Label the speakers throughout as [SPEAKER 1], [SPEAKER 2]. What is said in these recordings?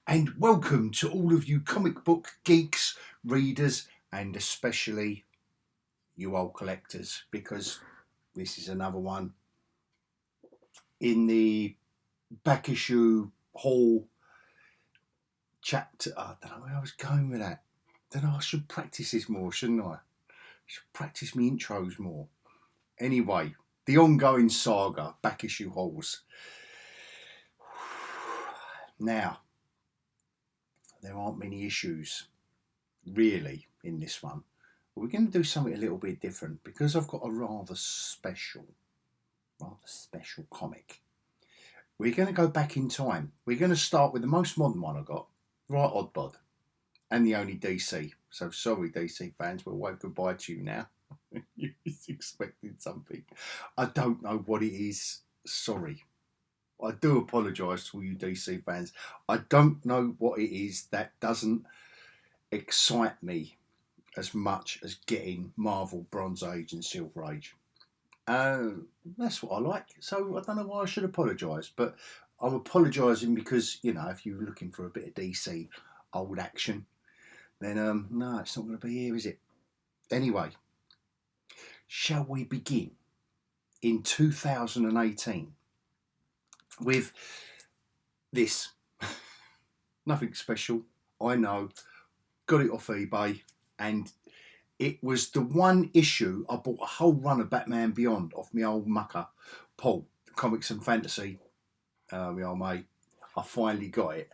[SPEAKER 1] and welcome to all of you comic book geeks, readers, and especially you old collectors, because this is another one in the back issue haul chapter. I don't know where I was going with that. Then I should practice this more, shouldn't I? Should practice my intros more. Anyway, the ongoing saga, back issue hauls. Now, there aren't many issues really in this one, but we're going to do something a little bit different because I've got a rather special comic. We're going to go back in time. We're going to start with the most modern one I got, right odd bod, and the only DC. So sorry DC fans, we'll wave goodbye to you now. You was expecting something. I don't know what it is. Sorry. I do apologise to all you DC fans. I don't know what it is that doesn't excite me as much as getting Marvel Bronze Age and Silver Age. That's what I like. So I don't know why I should apologise, but I'm apologising because, you know, if you're looking for a bit of DC old action, then no, it's not going to be here, is it? Anyway, shall we begin in 2018 with this? Nothing special, I know. Got it off eBay, and it was the one issue. I bought a whole run of Batman Beyond off my old mucker, Paul, Comics and Fantasy, my old mate. I finally got it.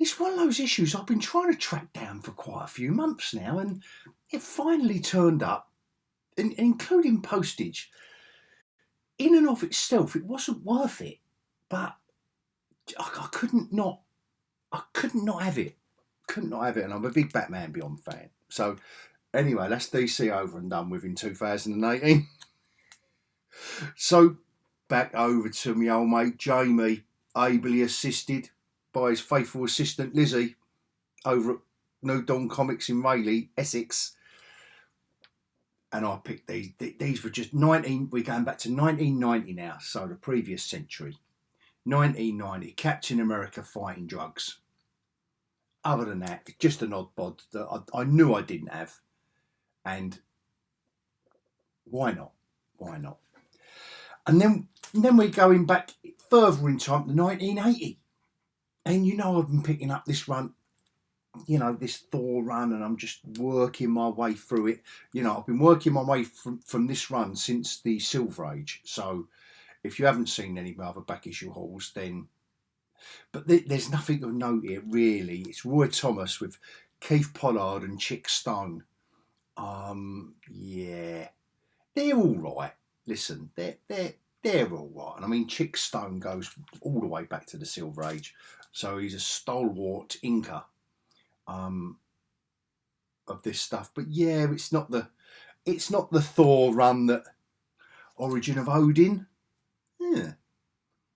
[SPEAKER 1] It's one of those issues I've been trying to track down for quite a few months now, and it finally turned up, including postage. In and of itself, it wasn't worth it, but I couldn't not have it. Couldn't not have it, and I'm a big Batman Beyond fan. So anyway, that's DC over and done with in 2018. So back over to my old mate Jamie, ably assisted by his faithful assistant Lizzie over at New Dawn Comics in Rayleigh, Essex. And I picked these. These were just we're going back to 1990 now, so the previous century. 1990, Captain America fighting drugs. Other than that, it's just an odd bod that I knew I didn't have. And why not? Why not? And then we're going back further in time to 1980. And you know, I've been picking up this run, you know, this Thor run, and I'm just working my way through it. You know, I've been working my way from this run since the Silver Age. So if you haven't seen any other back issue hauls, then... But there's nothing of note here, really. It's Roy Thomas with Keith Pollard and Chick Stone. Yeah, they're all right. Listen, they're all right. And I mean, Chick Stone goes all the way back to the Silver Age, so he's a stalwart Inca of this stuff. But yeah, it's not the Thor run that Origin of Odin. Yeah.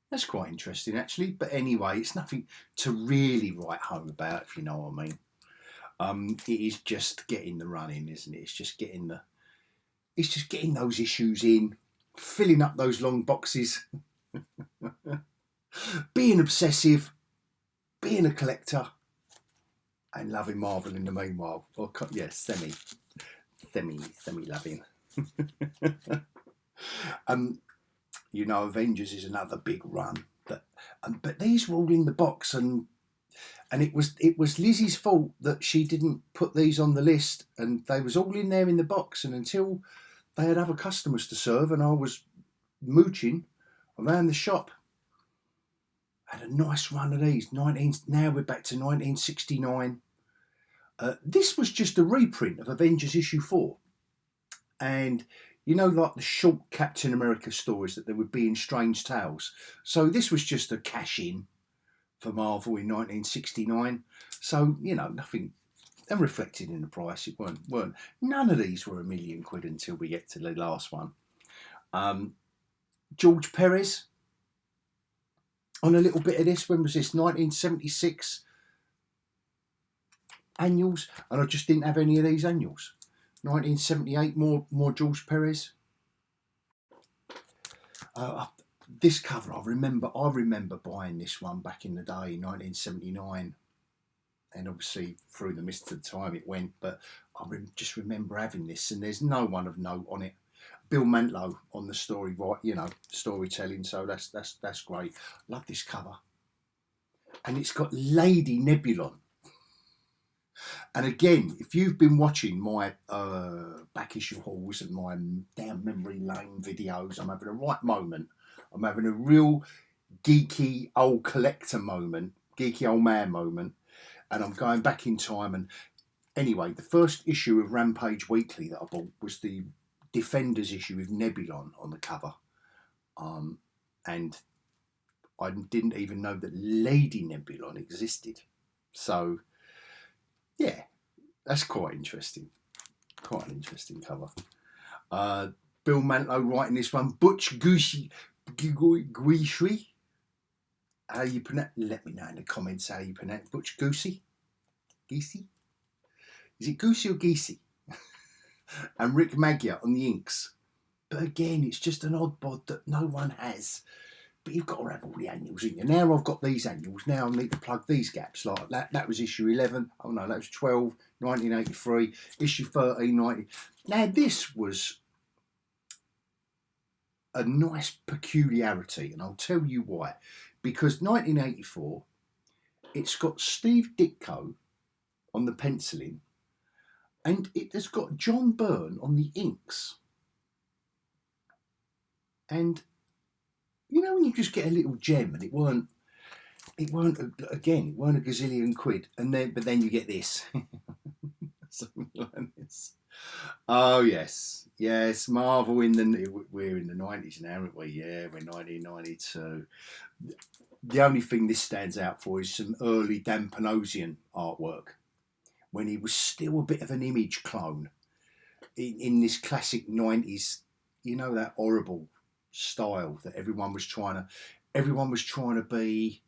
[SPEAKER 1] That's quite interesting, actually. But anyway, it's nothing to really write home about, if you know what I mean. It is just getting the run in, isn't it? It's just getting those issues in, filling up those long boxes, being obsessive, being a collector, and loving Marvel in the meanwhile. Or yeah, semi loving. You know, Avengers is another big run, but these were all in the box, and it was Lizzie's fault that she didn't put these on the list, and they was all in there in the box, and until they had other customers to serve, and I was mooching around the shop, I had a nice run of these. Now we're back to 1969. This was just a reprint of Avengers issue 4, and you know, like the short Captain America stories that there would be in Strange Tales. So this was just a cash-in for Marvel in 1969. So, you know, nothing, and reflected in the price, it weren't. None of these were £1 million until we get to the last one. George Perez on a little bit of this. When was this? 1976 annuals, and I just didn't have any of these annuals. 1978, more George Perez. this cover, I remember buying this one back in the day, 1979, and obviously through the mist of time it went. But just remember having this, and there's no one of note on it. Bill Mantlo on the story, right? You know, storytelling. So that's great. Love this cover, and it's got Lady Nebulon. And again, if you've been watching my back issue hauls and my down memory lane videos, I'm having a right moment. I'm having a real geeky old collector moment, geeky old man moment, and I'm going back in time. And anyway, the first issue of Rampage Weekly that I bought was the Defenders issue with Nebulon on the cover, and I didn't even know that Lady Nebulon existed. So yeah, that's quite interesting. Quite an interesting cover. Bill Mantlo writing this one. Butch Guishi. How you pronounce? Let me know in the comments how you pronounce Butch Goosey. Geesey? Is it Goosey or Geesey? And Rick Maggia on the inks. But again, it's just an odd bod that no one has. But you've got to have all the annuals in you. Now I've got these annuals. Now I need to plug these gaps. Like that was issue 11. Oh no, that was 12, 1983. Issue 13, 90. Now this was a nice peculiarity, and I'll tell you why. Because 1984, it's got Steve Ditko on the penciling, and it has got John Byrne on the inks. And you know when you just get a little gem, and it weren't a gazillion quid, but then you get this. Something like this. Oh yes, Marvel we're in the 90s now, aren't we? Yeah, we're 1992. The only thing this stands out for is some early Dan Panosian artwork when he was still a bit of an image clone in this classic 90s, you know, that horrible style that everyone was trying to be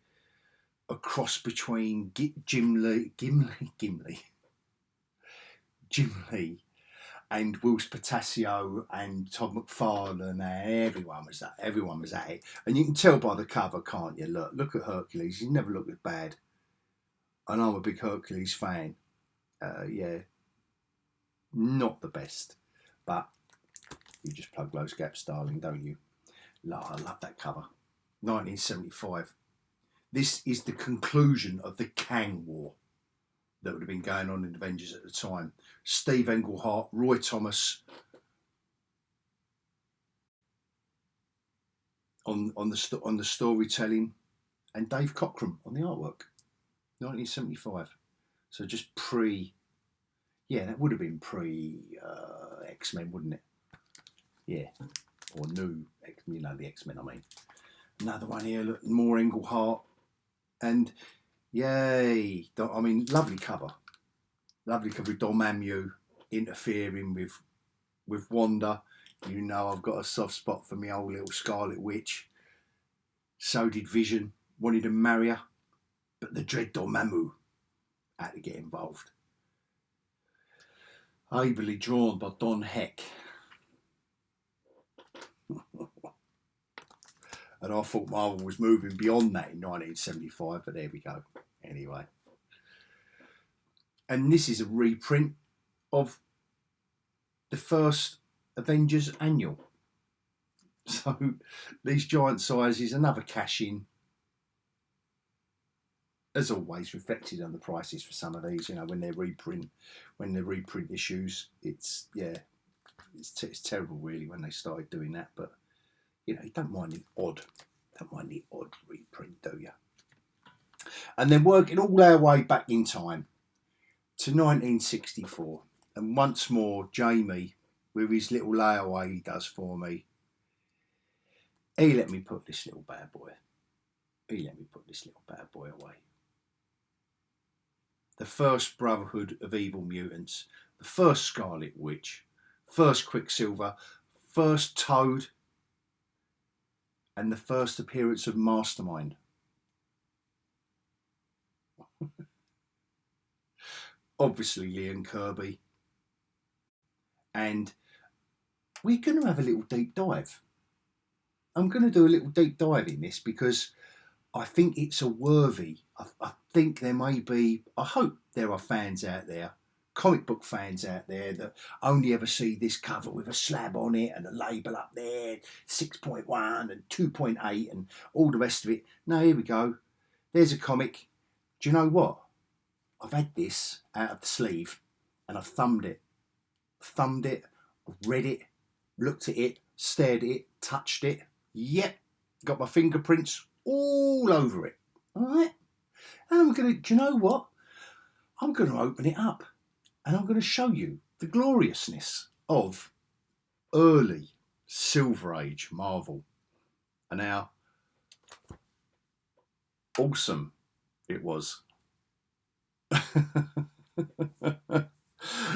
[SPEAKER 1] a cross between Jim Lee and Wills Potasio and Todd McFarlane, and everyone was at it. And you can tell by the cover, can't you? Look at Hercules. He never looked as bad. And I'm a big Hercules fan. Yeah, not the best, but you just plug those gaps, darling, don't you? I love that cover. 1975. This is the conclusion of the Kang War that would have been going on in Avengers at the time. Steve Englehart, Roy Thomas on the storytelling, and Dave Cockrum on the artwork. 1975. So just that would have been pre X-Men, wouldn't it? Yeah, or new, the X-Men. I mean, another one here. Look, more Englehart, and yay! I mean, lovely cover with Dormammu interfering with Wanda. You know, I've got a soft spot for my old little Scarlet Witch. So did Vision. Wanted to marry her, but the dread Dormammu had to get involved. Ably drawn by Don Heck. And I thought Marvel was moving beyond that in 1975, but there we go. Anyway. And this is a reprint of the first Avengers annual. So these giant sizes, another cash in. As always, reflected on the prices for some of these, you know, when they reprint issues, it's terrible really when they started doing that, but you know, you don't mind the odd reprint, do you? And then working all our way back in time to 1964, and once more Jamie, with his little layaway he does for me, he let me put this little bad boy away. The first Brotherhood of Evil Mutants, the first Scarlet Witch, first Quicksilver, first Toad, and the first appearance of Mastermind. Obviously Lee Kirby. And we're going to have a little deep dive. I'm going to do a little deep dive in this because I think it's a worthy. I think there may be. I hope there are fans out there, comic book fans out there that only ever see this cover with a slab on it and a label up there, 6.1 and 2.8 and all the rest of it. No, here we go. There's a comic. Do you know what? I've had this out of the sleeve and I've thumbed it, read it, looked at it, stared at it, touched it. Yep, got my fingerprints all over it. All right, and I'm gonna. Do you know what? I'm gonna open it up, and I'm gonna show you the gloriousness of early Silver Age Marvel, and how awesome it was.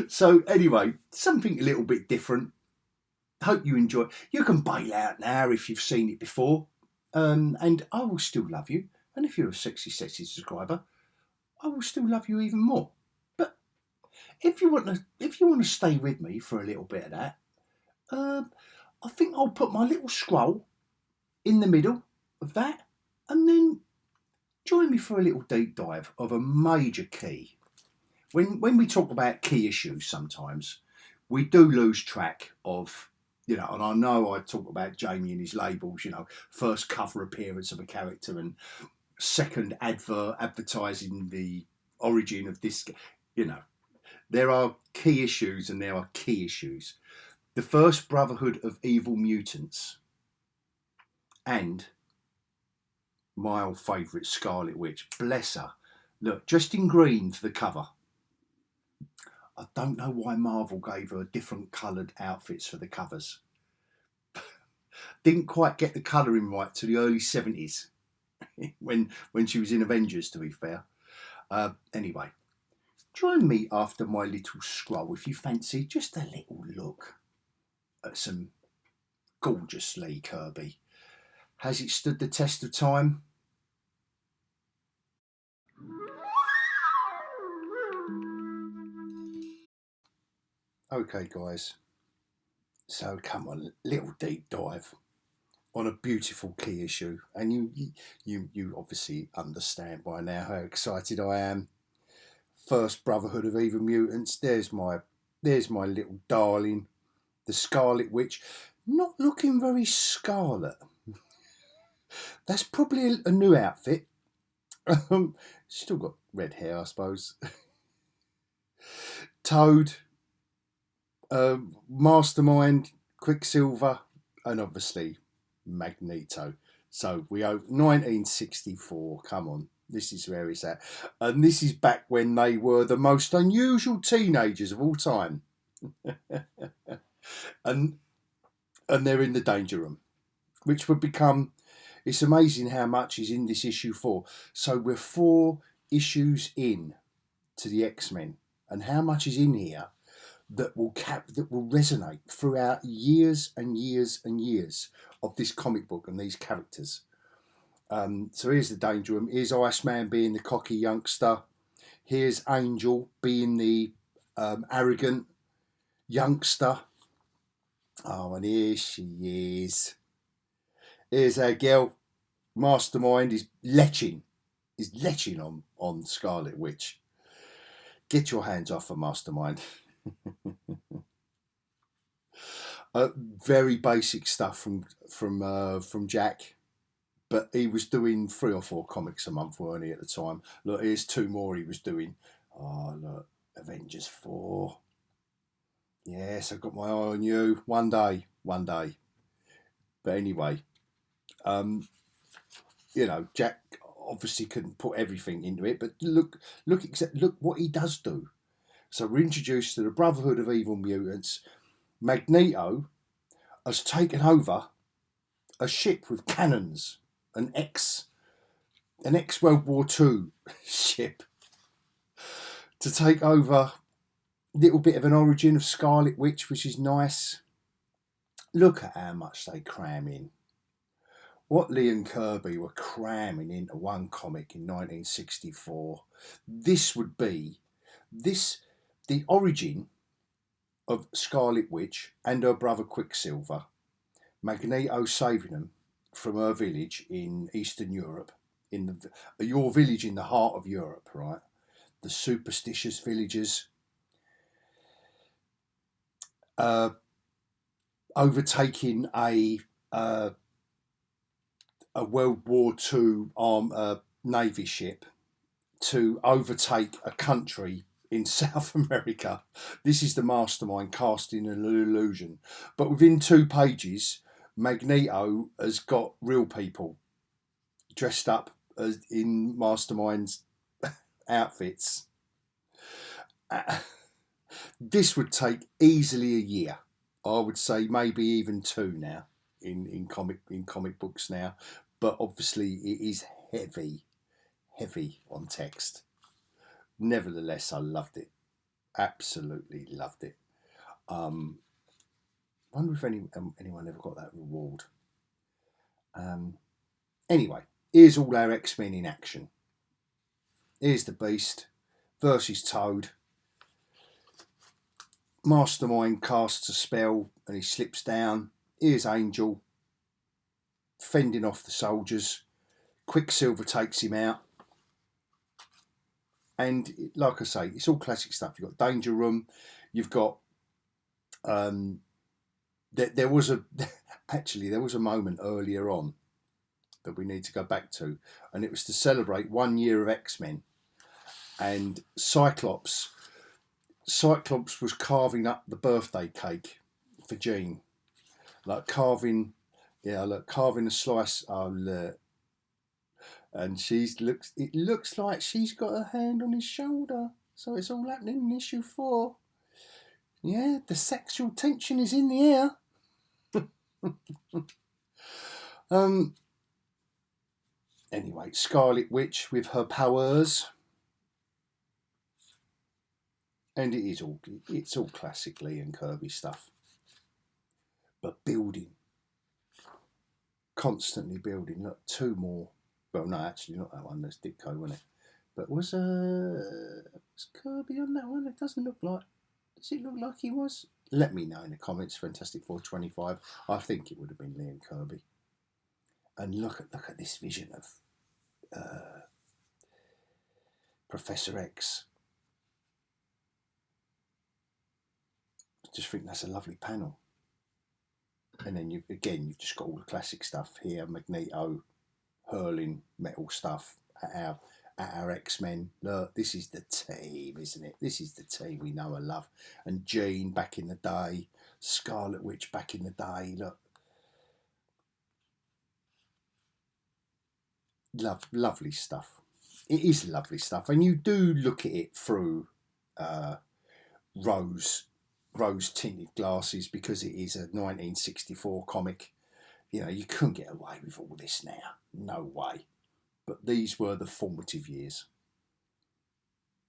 [SPEAKER 1] So anyway, something a little bit different. Hope you enjoy. You can bail out now if you've seen it before, and I will still love you. And if you're a sexy subscriber, I will still love you even more. But if you want to stay with me for a little bit of that, I think I'll put my little scroll in the middle of that, and then join me for a little deep dive of a major key. When we talk about key issues, sometimes we do lose track of, and I know I talk about Jamie and his labels, first cover appearance of a character and second advert advertising the origin of this, there are key issues and there are key issues. The first Brotherhood of Evil Mutants and my old favourite Scarlet Witch, bless her. Look, just in green for the cover. I don't know why Marvel gave her different coloured outfits for the covers. Didn't quite get the colouring right to the early 70s when she was in Avengers, to be fair. Anyway, join me after my little scroll if you fancy just a little look at some gorgeous Lee Kirby. Has it stood the test of time? Okay, guys. So come on, little deep dive on a beautiful key issue, and you obviously understand by now how excited I am. First Brotherhood of Evil Mutants. There's my little darling, the Scarlet Witch, not looking very scarlet. That's probably a new outfit. Still got red hair, I suppose. Toad, Mastermind, Quicksilver, and obviously Magneto. So we owe 1964. Come on, this is where it's at, and this is back when they were the most unusual teenagers of all time, and they're in the danger room, which would become. It's amazing how much is in this issue 4. So we're 4 issues in to the X-Men, and how much is in here that will resonate throughout years and years and years of this comic book and these characters. So here's the danger room. Here's Iceman being the cocky youngster. Here's Angel being the arrogant youngster. Oh, and here she is. Here's our girl. Mastermind is leching on Scarlet Witch. Get your hands off her, Mastermind. Very basic stuff from Jack, but he was doing 3 or 4 comics a month, weren't he, at the time? Look, here's 2 more he was doing. Oh, look, Avengers 4. Yes, I've got my eye on you. One day. But anyway, Jack obviously couldn't put everything into it, but look what he does do. So we're introduced to the Brotherhood of Evil Mutants. Magneto has taken over a ship with cannons, an ex World War II ship, to take over. A little bit of an origin of Scarlet Witch, which is nice. Look at how much they cram in. What Lee and Kirby were cramming into one comic in 1964. This would be the origin of Scarlet Witch and her brother Quicksilver. Magneto saving them from her village in Eastern Europe, your village in the heart of Europe, right? The superstitious villagers overtaking a World War II Navy ship to overtake a country in South America. This is the mastermind casting an illusion. But within 2 pages, Magneto has got real people dressed up as in mastermind's outfits. This would take easily a year. I would say maybe even 2 now in comic books now. But obviously it is heavy on text. Nevertheless, I loved it. Absolutely loved it. Wonder if anyone ever got that reward. Anyway, here's all our X-Men in action. Here's the Beast versus Toad. Mastermind casts a spell and he slips down. Here's Angel fending off the soldiers. Quicksilver takes him out. And like I say, it's all classic stuff. You've got Danger Room. You've got there was a moment earlier on that we need to go back to, and it was to celebrate 1 year of X-Men. And Cyclops was carving up the birthday cake for Jean, carving a slice. Oh look. And it looks like she's got her hand on his shoulder. So it's all happening in issue 4. Yeah, the sexual tension is in the air. Anyway, Scarlet Witch with her powers. And it's all classic Lee and Kirby stuff. But building. Constantly building. Look, 2 more. Well, no, actually not that one. That's Ditko, wasn't it? But was Kirby on that one? It doesn't look like. Does it look like he was? Let me know in the comments. Fantastic Four 25. I think it would have been Lee and Kirby. And look at this vision of Professor X. I just think that's a lovely panel. And then you've just got all the classic stuff here. Magneto hurling metal stuff at our X-Men. Look, this is the team, isn't it? This is the team we know and love. And Jean back in the day, Scarlet Witch back in the day. Look, lovely stuff. It is lovely stuff, and you do look at it through rose tinted glasses because it is a 1964 comic. You know, you couldn't get away with all this now. No way. But these were the formative years.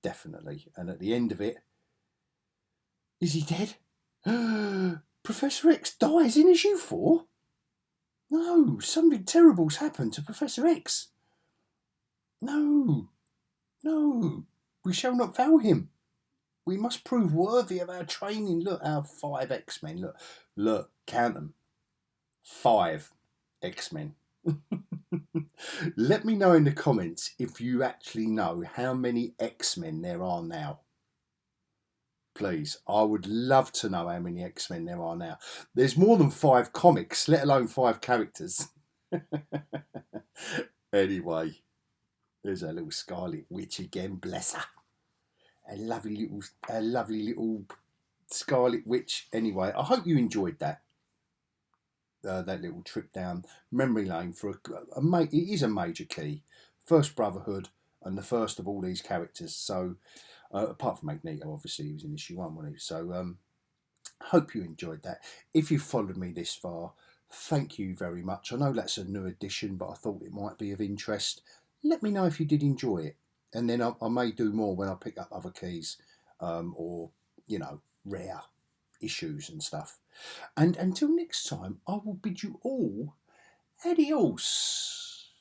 [SPEAKER 1] Definitely. And at the end of it, is he dead? Professor X dies in issue 4? No, something terrible's happened to Professor X. No, we shall not fail him. We must prove worthy of our training. Look, our 5 X-Men. Look, count them. 5 X-Men. Let me know in the comments if you actually know how many X-Men there are now. Please, I would love to know how many X-Men there are now. There's more than 5 comics, let alone 5 characters. Anyway, there's our little Scarlet Witch again, bless her. A lovely little Scarlet Witch. Anyway, I hope you enjoyed that. That little trip down memory lane for it is a major key. First Brotherhood and the first of all these characters. So apart from Magneto, obviously he was in issue 1, wasn't he? So hope you enjoyed that. If you followed me this far, thank you very much. I know that's a new edition, but I thought it might be of interest. Let me know if you did enjoy it, and then I may do more when I pick up other keys or rare issues and stuff. And until next time, I will bid you all adios.